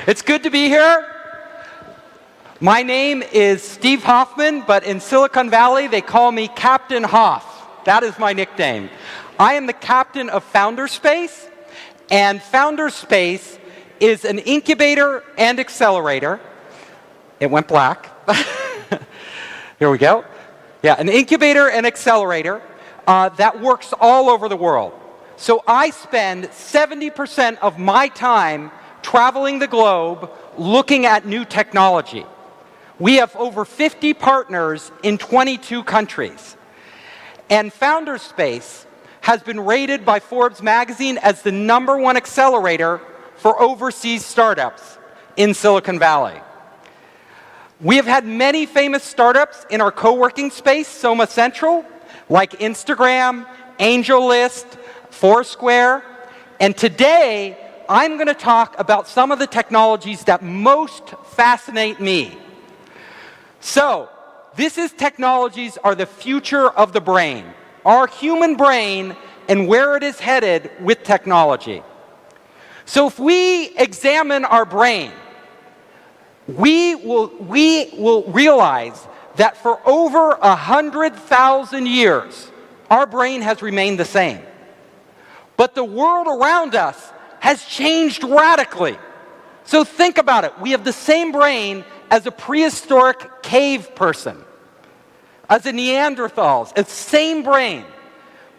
It's good to be here. My name is Steve Hoffman, but in Silicon Valley, they call me Captain Hoff. That is my nickname. I am the captain of Founderspace, and Founderspace is an incubator and accelerator. It went black. Here we go. Yeah, an incubator and accelerator that works all over the world. So I spend 70% of my time traveling the globe looking at new technology. We have over 50 partners in 22 countries. And Founderspace has been rated by Forbes magazine as the #1 accelerator for overseas startups in Silicon Valley. We have had many famous startups in our co-working space, Soma Central, like Instagram, AngelList, Foursquare, and today I'm going to talk about some of the technologies that most fascinate me. So, technologies are the future of the brain, our human brain, and where it is headed with technology. So if we examine our brain, we will realize that for over 100,000 years, our brain has remained the same. But the world around us has changed radically. So think about it. We have the same brain as a prehistoric cave person, as a Neanderthals, it's the same brain.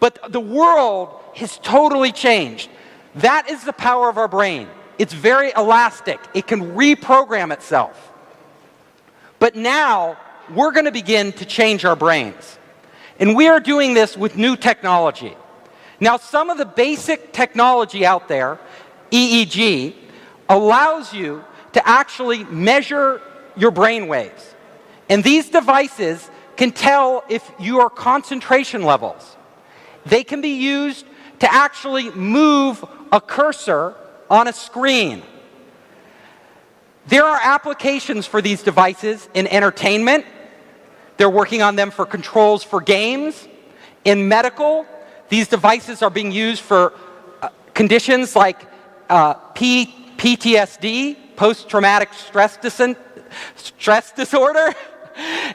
But the world has totally changed. That is the power of our brain. It's very elastic. It can reprogram itself. But now, we're going to begin to change our brains. And we are doing this with new technology. Now, some of the basic technology out there, EEG, allows you to actually measure your brain waves. And these devices can tell if your concentration levels. They can be used to actually move a cursor on a screen. There are applications for these devices in entertainment. They're working on them for controls for games. In medical, these devices are being used for conditions like PTSD, post-traumatic stress disorder,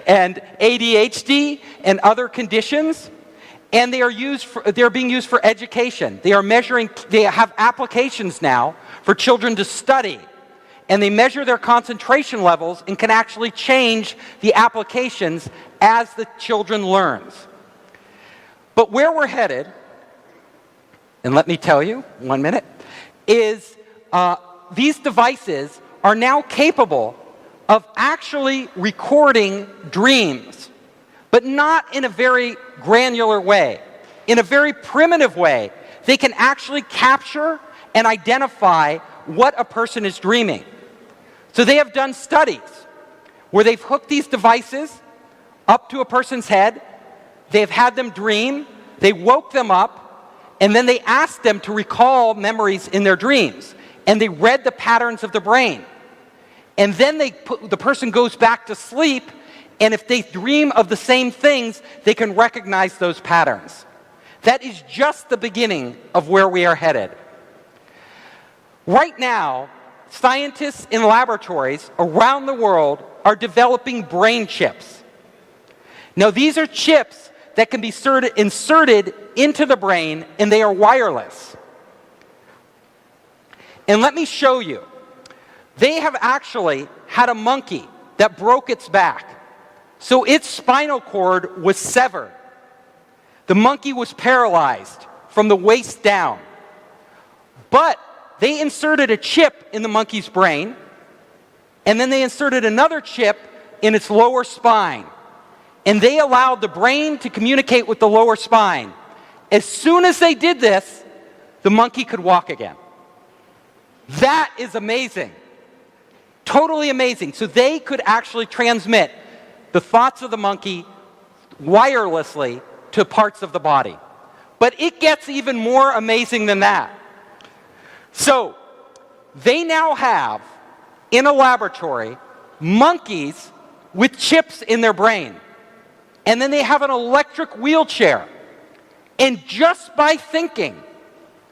and ADHD, and other conditions. And they're being used for education. They have applications now for children to study. And they measure their concentration levels and can actually change the applications as the children learns. But where we're headed, and let me tell you, 1 minute, is these devices are now capable of actually recording dreams, but not in a very granular way. In a very primitive way, they can actually capture and identify what a person is dreaming. So they have done studies where they've hooked these devices up to a person's head, they've had them dream, they woke them up, and then they asked them to recall memories in their dreams. And they read the patterns of the brain. And then the person goes back to sleep, and if they dream of the same things, they can recognize those patterns. That is just the beginning of where we are headed. Right now, scientists in laboratories around the world are developing brain chips. Now, these are chips that can be inserted into the brain, and they are wireless. And let me show you. They have actually had a monkey that broke its back. So its spinal cord was severed. The monkey was paralyzed from the waist down. But they inserted a chip in the monkey's brain, and then they inserted another chip in its lower spine. And they allowed the brain to communicate with the lower spine. As soon as they did this, the monkey could walk again. That is amazing. Totally amazing. So they could actually transmit the thoughts of the monkey wirelessly to parts of the body. But it gets even more amazing than that. So they now have, in a laboratory, monkeys with chips in their brain. And then they have an electric wheelchair. And just by thinking,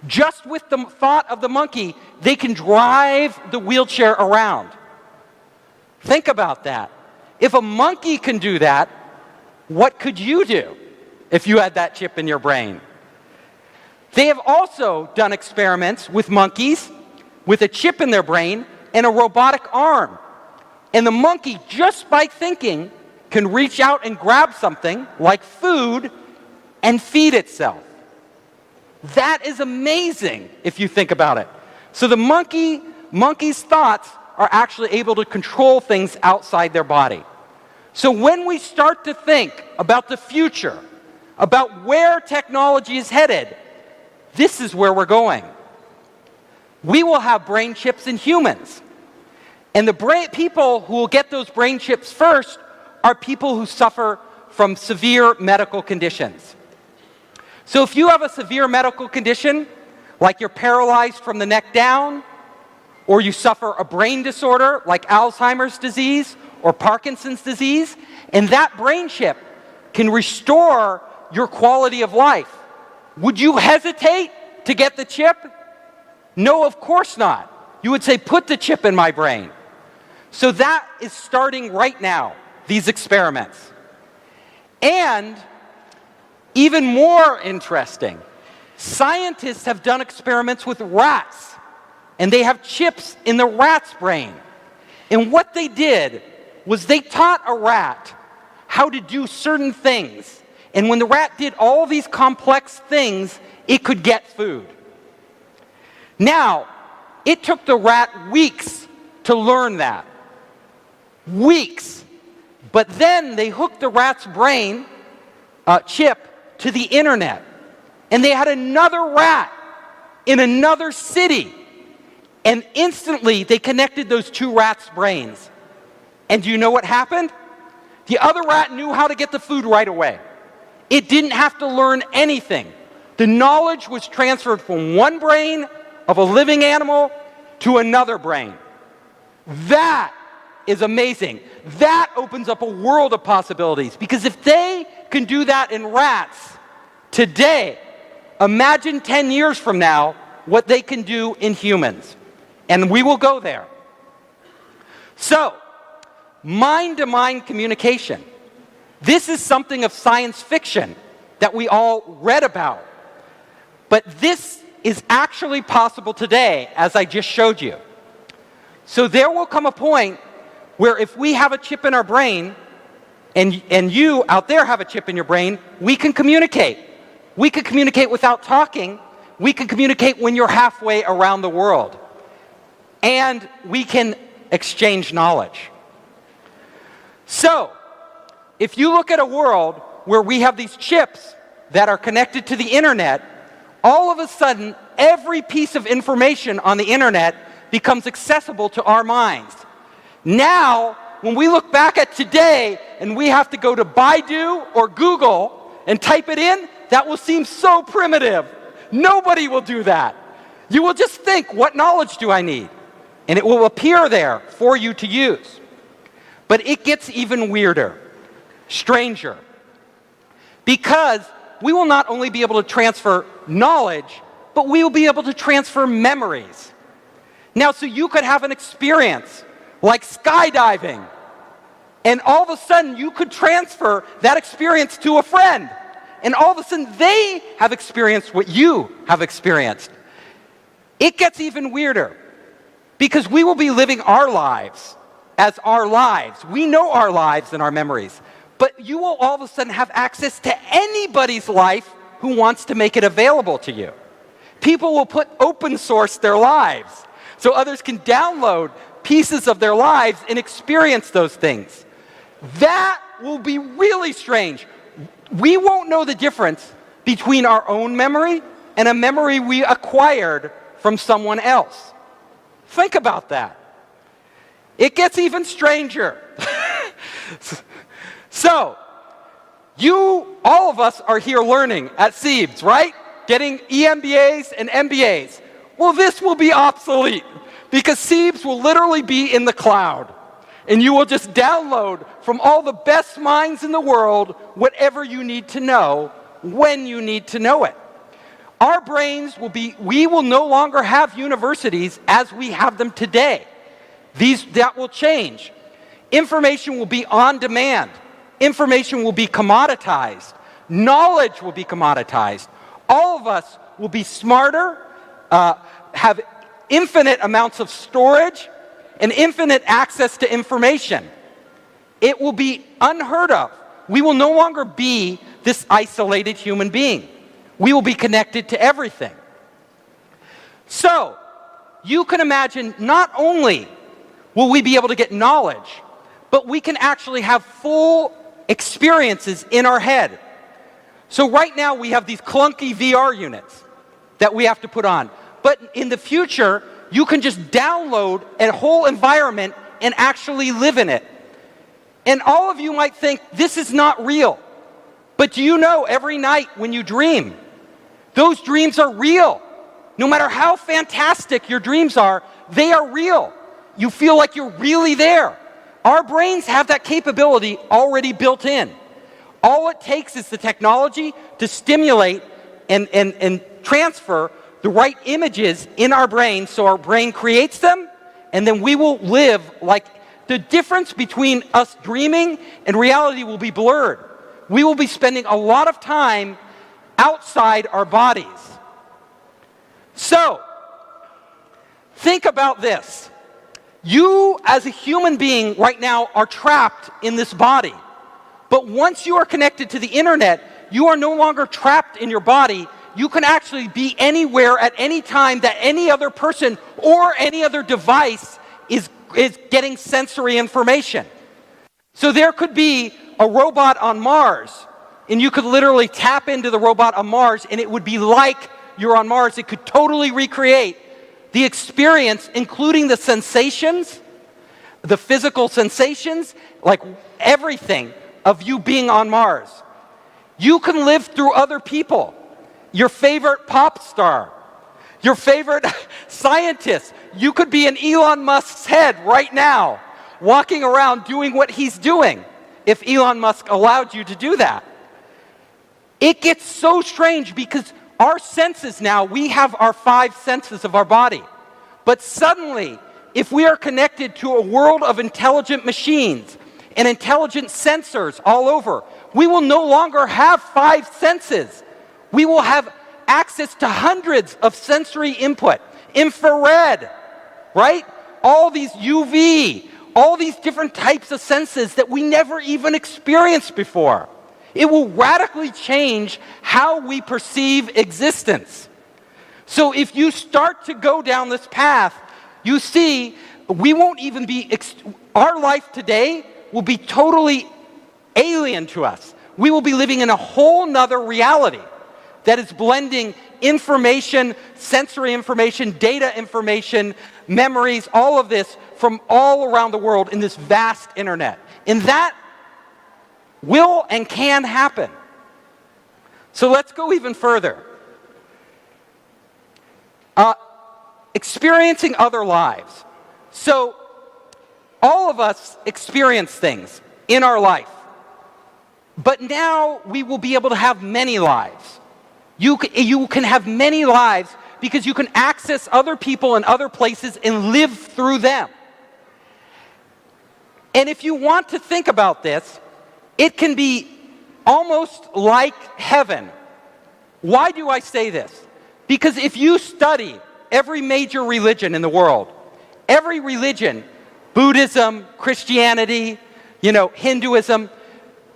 Just with the thought of the monkey, they can drive the wheelchair around. Think about that. If a monkey can do that, what could you do if you had that chip in your brain? They have also done experiments with monkeys with a chip in their brain and a robotic arm. And the monkey, just by thinking, can reach out and grab something like food and feed itself. That is amazing if you think about it. So the monkey's thoughts are actually able to control things outside their body. So when we start to think about the future, about where technology is headed, this is where we're going. We will have brain chips in humans. And the people who will get those brain chips first are people who suffer from severe medical conditions. So if you have a severe medical condition, like you're paralyzed from the neck down, or you suffer a brain disorder like Alzheimer's disease or Parkinson's disease, and that brain chip can restore your quality of life, would you hesitate to get the chip? No, of course not. You would say, put the chip in my brain. So that is starting right now, these experiments. And even more interesting, scientists have done experiments with rats, and they have chips in the rat's brain. And what they did was they taught a rat how to do certain things. And when the rat did all these complex things, it could get food. Now, it took the rat weeks to learn that. Weeks. But then they hooked the rat's brain chip to the internet. And they had another rat in another city. And instantly they connected those two rats' brains. And do you know what happened? The other rat knew how to get the food right away. It didn't have to learn anything. The knowledge was transferred from one brain of a living animal to another brain. That is amazing. That opens up a world of possibilities. Because if they can do that in rats today, imagine 10 years from now what they can do in humans. And we will go there. So, mind-to-mind communication. This is something of science fiction that we all read about. But this is actually possible today, as I just showed you. So there will come a point where if we have a chip in our brain, and you out there have a chip in your brain, we can communicate. We can communicate without talking. We can communicate when you're halfway around the world. And we can exchange knowledge. So, if you look at a world where we have these chips that are connected to the internet, all of a sudden, every piece of information on the internet becomes accessible to our minds. Now, when we look back at today and we have to go to Baidu or Google and type it in, that will seem so primitive. Nobody will do that. You will just think, what knowledge do I need? And it will appear there for you to use. But it gets even weirder, stranger. Because we will not only be able to transfer knowledge, but we will be able to transfer memories. Now, so you could have an experience like skydiving, and all of a sudden you could transfer that experience to a friend, and all of a sudden they have experienced what you have experienced. It gets even weirder, because we will be living our lives as our lives. We know our lives and our memories, but you will all of a sudden have access to anybody's life who wants to make it available to you. People will open source their lives so others can download pieces of their lives and experience those things. That will be really strange. We won't know the difference between our own memory and a memory we acquired from someone else. Think about that. It gets even stranger. So, all of us are here learning at Siebes, right? Getting EMBAs and MBAs. Well, this will be obsolete because Siebes will literally be in the cloud. And you will just download from all the best minds in the world whatever you need to know when you need to know it. Our brains will be, we will no longer have universities as we have them today. That will change. Information will be on demand. Information will be commoditized. Knowledge will be commoditized. All of us will be smarter, have infinite amounts of storage, and infinite access to information. It will be unheard of. We will no longer be this isolated human being. We will be connected to everything. So, you can imagine not only will we be able to get knowledge, but we can actually have full experiences in our head. So right now we have these clunky VR units that we have to put on. But in the future, you can just download a whole environment and actually live in it. And all of you might think, this is not real. But do you know every night when you dream, those dreams are real. No matter how fantastic your dreams are, they are real. You feel like you're really there. Our brains have that capability already built in. All it takes is the technology to stimulate and transfer the right images in our brain so our brain creates them, and then we will live like the difference between us dreaming and reality will be blurred. We will be spending a lot of time outside our bodies. So, think about this. You, as a human being right now, are trapped in this body. But once you are connected to the internet, you are no longer trapped in your body. You can actually be anywhere at any time that any other person or any other device is getting sensory information. So there could be a robot on Mars, and you could literally tap into the robot on Mars, and it would be like you're on Mars. It could totally recreate the experience, including the sensations, the physical sensations, like everything of you being on Mars. You can live through other people, your favorite pop star, your favorite scientist. You could be in Elon Musk's head right now, walking around doing what he's doing, if Elon Musk allowed you to do that. It gets so strange because our senses now, we have our 5 senses of our body. But suddenly, if we are connected to a world of intelligent machines and intelligent sensors all over, we will no longer have 5 senses. We will have access to hundreds of sensory input. Infrared, right? All these UV, all these different types of senses that we never even experienced before. It will radically change how we perceive existence. So if you start to go down this path, you see, we won't even be, our life today will be totally alien to us. We will be living in a whole nother reality that is blending information, sensory information, data information, memories, all of this from all around the world in this vast internet. And that will and can happen. So let's go even further. Experiencing other lives. So all of us experience things in our life. But now we will be able to have many lives. You can have many lives because you can access other people and other places and live through them. And if you want to think about this, it can be almost like heaven. Why do I say this? Because if you study every major religion in the world, every religion, Buddhism, Christianity, Hinduism,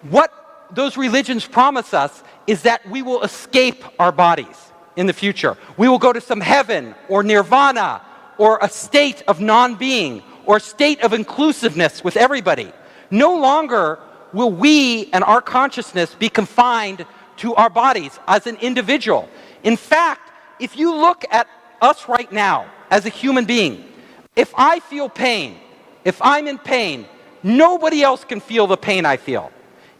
what those religions promise us is that we will escape our bodies in the future. We will go to some heaven or nirvana or a state of non-being or a state of inclusiveness with everybody. No longer will we and our consciousness be confined to our bodies as an individual. In fact, if you look at us right now as a human being, if I feel pain, if I'm in pain, nobody else can feel the pain I feel.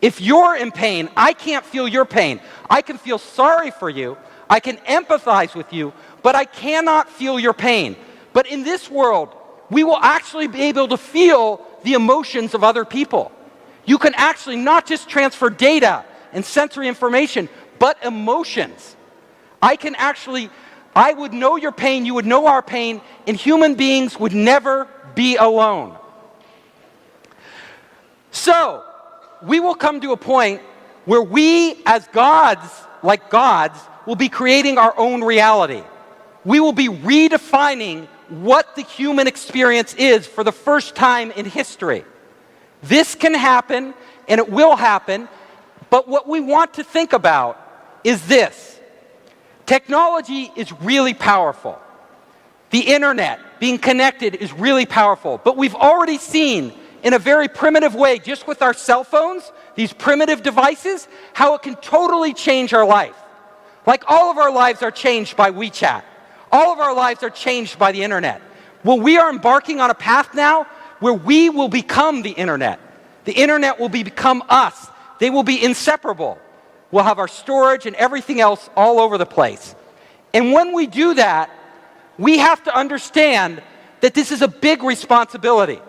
If you're in pain, I can't feel your pain. I can feel sorry for you. I can empathize with you, but I cannot feel your pain. But in this world, we will actually be able to feel the emotions of other people. You can actually not just transfer data and sensory information, but emotions. I would know your pain, you would know our pain, and human beings would never be alone. So, we will come to a point where we, as gods, like gods, will be creating our own reality. We will be redefining what the human experience is for the first time in history. This can happen, and it will happen, but what we want to think about is this. Technology is really powerful. The internet, being connected, is really powerful. But we've already seen, in a very primitive way, just with our cell phones, these primitive devices, how it can totally change our life. Like all of our lives are changed by WeChat. All of our lives are changed by the internet. Well, we are embarking on a path now where we will become the internet. The internet will become us. They will be inseparable. We'll have our storage and everything else all over the place. And when we do that, we have to understand that this is a big responsibility.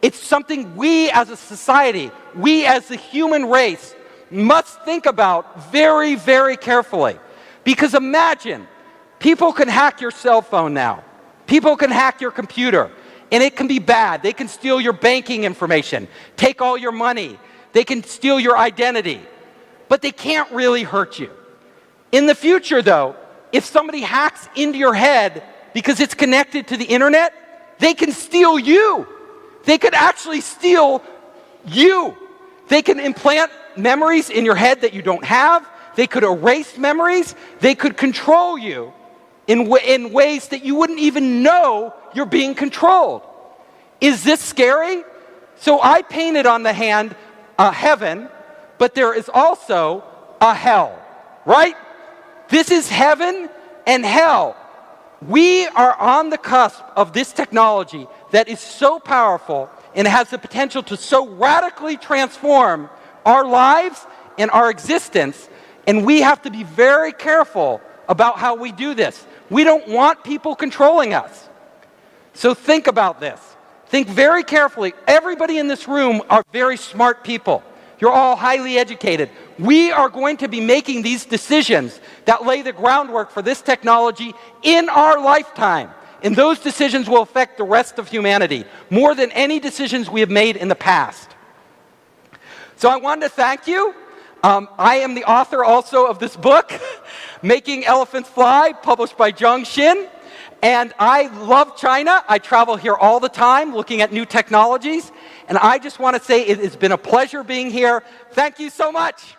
It's something we as a society, we as the human race, must think about very, very carefully. Because imagine, people can hack your cell phone now. People can hack your computer, and it can be bad. They can steal your banking information, take all your money. They can steal your identity, but they can't really hurt you. In the future, though, if somebody hacks into your head because it's connected to the internet, they can steal you. They could actually steal you. They can implant memories in your head that you don't have. They could erase memories. They could control you in ways that you wouldn't even know you're being controlled. Is this scary? So I painted on the hand a heaven, but there is also a hell, right? This is heaven and hell. We are on the cusp of this technology that is so powerful and has the potential to so radically transform our lives and our existence, and we have to be very careful about how we do this. We don't want people controlling us. So think about this. Think very carefully. Everybody in this room are very smart people. You're all highly educated. We are going to be making these decisions that lay the groundwork for this technology in our lifetime. And those decisions will affect the rest of humanity more than any decisions we have made in the past. So I wanted to thank you. I am the author also of this book, Making Elephants Fly, published by Zhang Xin. And I love China. I travel here all the time looking at new technologies. And I just want to say it has been a pleasure being here. Thank you so much.